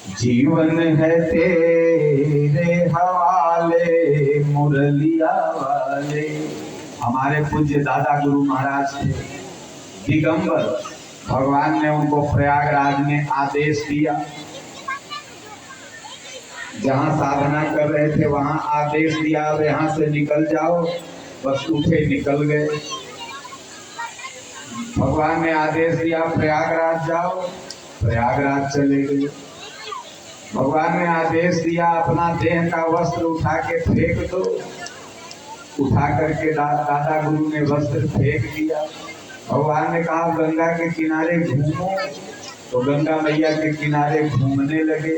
जीवन है तेरे हवाले मुरलिया वाले। हमारे पूज्य दादा गुरु महाराज थे दिगंबर। भगवान ने उनको प्रयागराज में आदेश दिया, जहाँ साधना कर रहे थे वहां आदेश दिया, अब यहाँ से निकल जाओ। बस उठे निकल गए। भगवान ने आदेश दिया प्रयागराज जाओ, प्रयागराज चले गए। भगवान ने आदेश दिया अपना देह का वस्त्र उठा के फेंक दो, उठा करके दादा गुरु ने वस्त्र फेंक दिया। भगवान ने कहा गंगा के किनारे घूमो, तो गंगा मैया के किनारे घूमने लगे।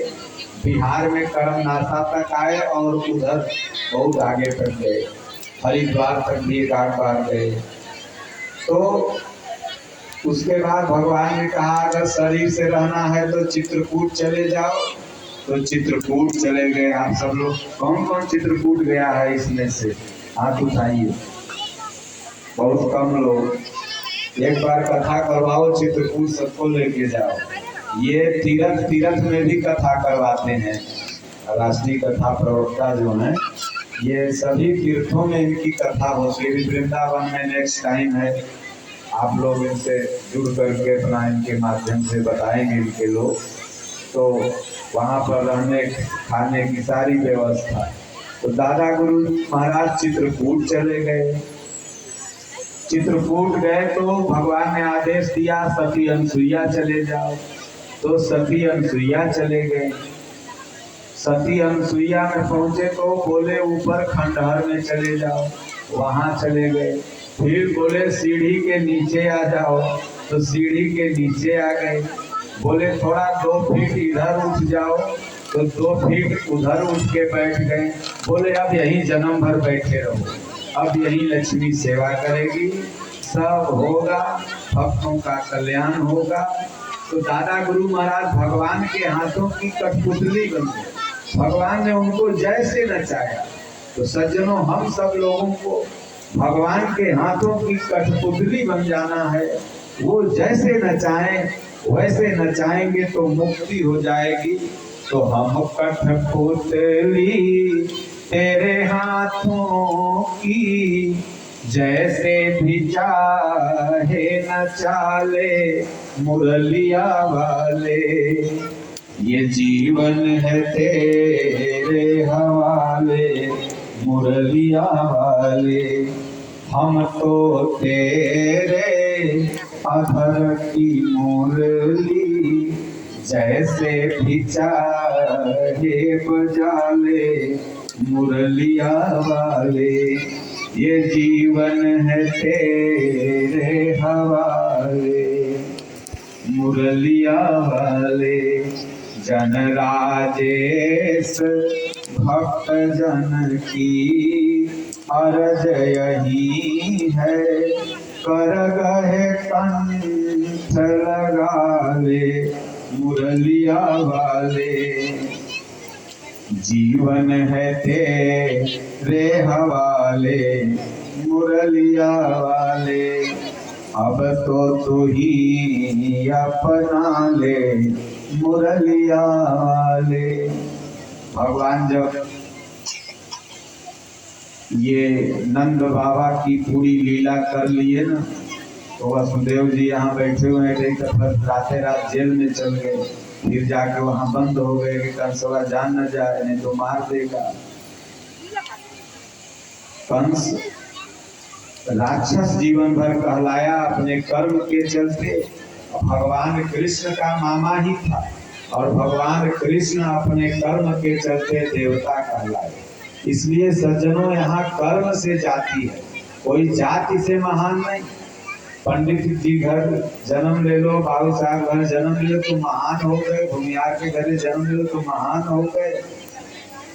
बिहार में करमनाशा तक आए और उधर बहुत आगे तक गए, हरिद्वार तक भी एक आध बार गए। तो उसके बाद भगवान ने कहा अगर शरीर से रहना है तो चित्रकूट चले जाओ, तो चित्रकूट चले गए। आप सब लोग कौन कौन चित्रकूट गया है इसमें से हाथ उठाइए। बहुत कम लोग। एक बार कथा करवाओ, चित्रकूट सबको लेके जाओ। ये तीर्थ में भी कथा करवाते हैं। राष्ट्रीय कथा प्रवक्ता जो हैं, ये सभी तीर्थों में इनकी कथा होती है। वृंदावन में नेक्स्ट टाइम है, आप लोग इनसे जुड़ करके अपना इनके माध्यम से बताएंगे इनके लोग। तो वहाँ पर रहने खाने की सारी व्यवस्था। तो दादा गुरु महाराज चित्रकूट चले गए। चित्रकूट गए तो भगवान ने आदेश दिया सती अनसुईया चले जाओ, तो सती अनसुईया चले गए। सती अनसुईया में पहुंचे तो बोले ऊपर खंडहर में चले जाओ, वहां चले गए। फिर बोले सीढ़ी के नीचे आ जाओ, तो सीढ़ी के नीचे आ गए। बोले थोड़ा 2 फीट इधर उठ जाओ, तो 2 फीट उधर उठ के बैठ गए। बोले अब यहीं जन्म भर बैठे रहो, अब यहीं लक्ष्मी सेवा करेगी, सब होगा, भक्तों का कल्याण होगा। तो दादा गुरु महाराज भगवान के हाथों की कठपुतली बन गए। भगवान ने उनको जैसे नचाया। तो सज्जनों, हम सब लोगों को भगवान के हाथों की कठपुतली बन जाना है। वो जैसे नचाएं वैसे नचाएंगे तो मुक्ति हो जाएगी। तो हम कठपुतली तेरे हाथों की, जैसे भी चाहे नचा ले मुरलिया वाले। ये जीवन है तेरे हवाले मुरलिया वाले। हम तो तेरे अधर की मुरली, जैसे भी चाहे बजा ले मुरलिया वाले। ये जीवन है तेरे हवाले मुरलिया वाले। जन राजेश भक्त जन की अर्ज यही है, कर गए कंठ लगा ले मुरलिया वाले। जीवन है तेरे हवाले मुरलिया वाले। अब तो तू ही अपना ले मुरलिया वाले। भगवान जब ये नंद बाबा की पूरी लीला कर लिए ना, तो वसुदेव जी यहाँ बैठे हुए हैं, रातें रात जेल में चल गए। फिर जाके वहां बंद हो गए कि कंसवा जान न जाए, नहीं तो मार देगा। कंस राक्षस जीवन भर कहलाया अपने कर्म के चलते। भगवान कृष्ण का मामा ही था, और भगवान कृष्ण अपने कर्म के चलते देवता कहलाए। इसलिए सज्जनों, यहाँ कर्म से जाति है, कोई जाति से महान नहीं। पंडित जी घर जन्म ले लो, बाबू साहब घर जन्म ले लो तो महान हो गए, भूमियार के घर जन्म ले लो तो महान हो गए,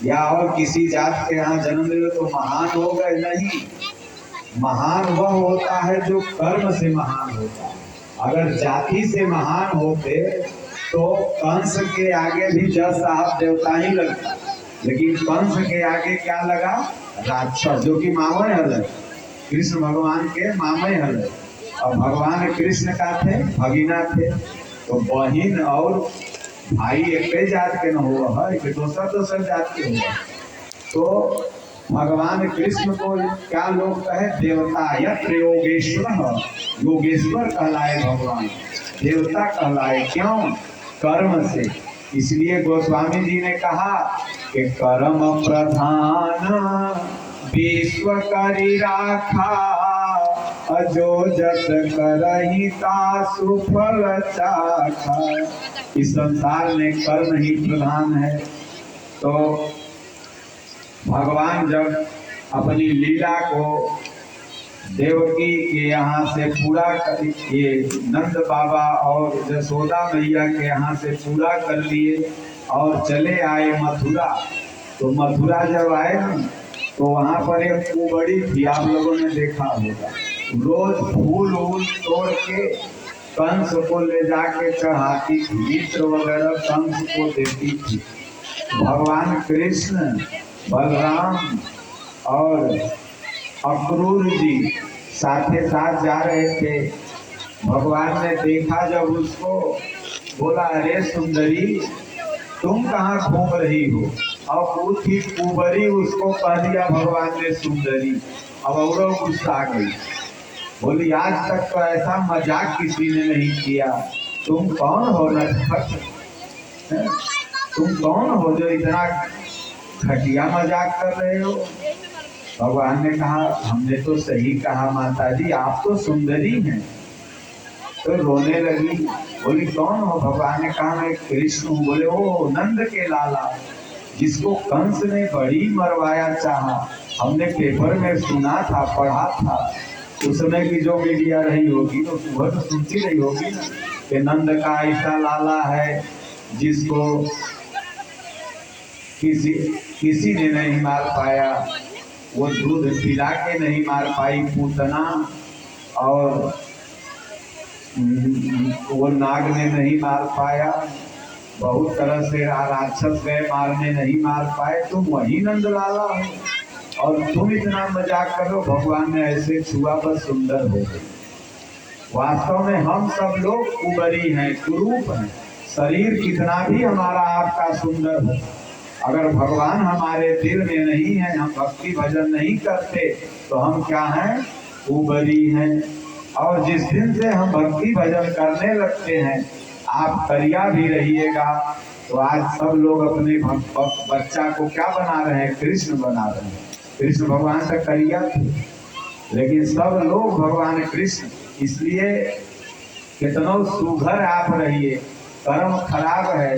या और किसी जात के यहाँ जन्म ले लो तो महान हो गए। नहीं, महान वह होता है जो कर्म से महान होता है। अगर जाति से महान होते तो कंस के आगे भी जज साहब देवता ही लगता, लेकिन कंस के आगे क्या लगा? राक्षस, जो कि मामय हल है, कृष्ण भगवान के मामय हल है। और भगवान कृष्ण का थे भगीना थे, तो बहिन और भाई एक जात के न हुआ है कि दोसर दोसर जात के हुआ। तो भगवान कृष्ण को क्या लोग कहे देवता, यत्र योगेश्वर, योगेश्वर कहलाए भगवान, देवता कहलाए। क्यों? कर्म से। इसलिए गोस्वामी जी ने कहा कि कर्म प्रधान विश्व करी राखा, अजो जत करही तासु फल चाखा। इस संसार में कर्म ही प्रधान है। तो भगवान जब अपनी लीला को देवकी के यहाँ से पूरा कर, ये नंद बाबा और जसोदा मैया के यहाँ से पूरा कर लिए और चले आए मथुरा। तो मथुरा जब आए ना, तो वहाँ पर एक कुबड़ी थी, आप लोगों ने देखा होगा, रोज फूल वूल तोड़ के कंस को ले जाके चढ़ाती थी, मित्र वगैरह कंस को देती थी। भगवान कृष्ण, बलराम और अक्रूर जी साथे साथ जा रहे थे। भगवान ने देखा जब उसको, बोला अरे सुंदरी तुम कहाँ घूम रही हो। और वो थी कुबरी, उसको कह दिया भगवान ने सुंदरी। अब और गुस्सा आ गई, बोली आज तक तो ऐसा मजाक किसी ने नहीं किया। तुम कौन हो नटखट, तुम कौन हो जो इतना घटिया मजाक कर रहे हो। भगवान ने कहा हमने तो सही कहा माता जी, आप तो सुंदरी हैं। तो रोने लगी, बोली कौन हो। भगवान ने कहा मैं कृष्ण हूँ। बोले ओ नंद के लाला, जिसको कंस ने बड़ी मरवाया चाहा। हमने पेपर में सुना था, पढ़ा था। उस समय की जो मीडिया रही होगी तो वह तो सुनती रही होगी ना कि नंद का ऐसा लाला है जिसको किसी ने नहीं मार पाया। वो दूध पिला के नहीं मार पाई पूतना, और वो नाग ने नहीं मार पाया। बहुत तरह से राक्षस गए मारने, नहीं मार पाए। तुम वही नंद लाला हो और तुम इतना मजाक करो। भगवान ने ऐसे छुआ पर सुंदर हो गई। वास्तव में हम सब लोग कुबरी हैं, कुरूप हैं। शरीर कितना भी हमारा आपका सुंदर हो, अगर भगवान हमारे दिल में नहीं है, हम भक्ति भजन नहीं करते, तो हम क्या हैं? कुबरी हैं। और जिस दिन से हम भक्ति भजन करने लगते हैं, आप करिया भी रहिएगा। तो आज सब लोग अपने बच्चा को क्या बना रहे हैं? कृष्ण बना रहे हैं। कृष्ण भगवान का करिया थे, लेकिन सब लोग भगवान कृष्ण। इसलिए कितना सुघर आप रहिए, कर्म खराब है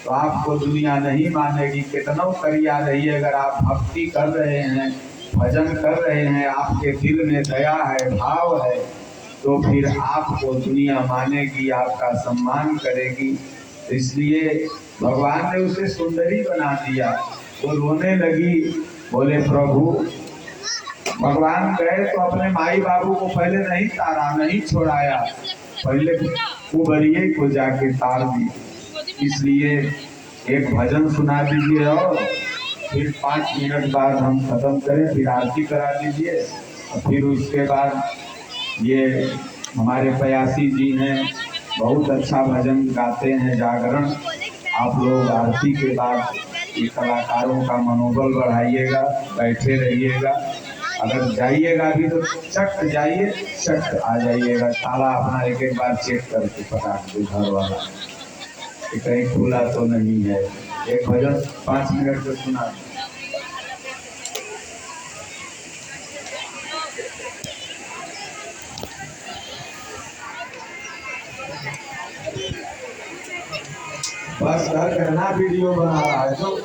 तो आपको दुनिया नहीं मानेगी। कितना करिया रहिए, अगर आप भक्ति कर रहे हैं, भजन कर रहे हैं, आपके दिल में दया है, भाव है, तो फिर आपको दुनिया मानेगी, आपका सम्मान करेगी। इसलिए भगवान ने उसे सुंदरी बना दिया। वो रोने लगी, बोले प्रभु। भगवान गए तो अपने माई बाबू को पहले नहीं तारा, नहीं छोड़ाया, पहले कुबरिये को जाके तार दी। इसलिए एक भजन सुना दीजिए और फिर 5 मिनट बाद हम खत्म करें, फिर आरती करा दीजिए। और फिर उसके बाद ये हमारे पयासी जी हैं, बहुत अच्छा भजन गाते हैं, जागरण। आप लोग आरती के बाद ये कलाकारों का मनोबल बढ़ाइएगा, बैठे रहिएगा। अगर जाइएगा भी तो चट जाइए, चट आ जाइएगा। ताला अपना एक बार चेक करके पटाख दो घर वाला, कहीं खुला तो नहीं है। एक भजन 5 मिनट में सुना। बस घर करना वीडियो बना रहा है तो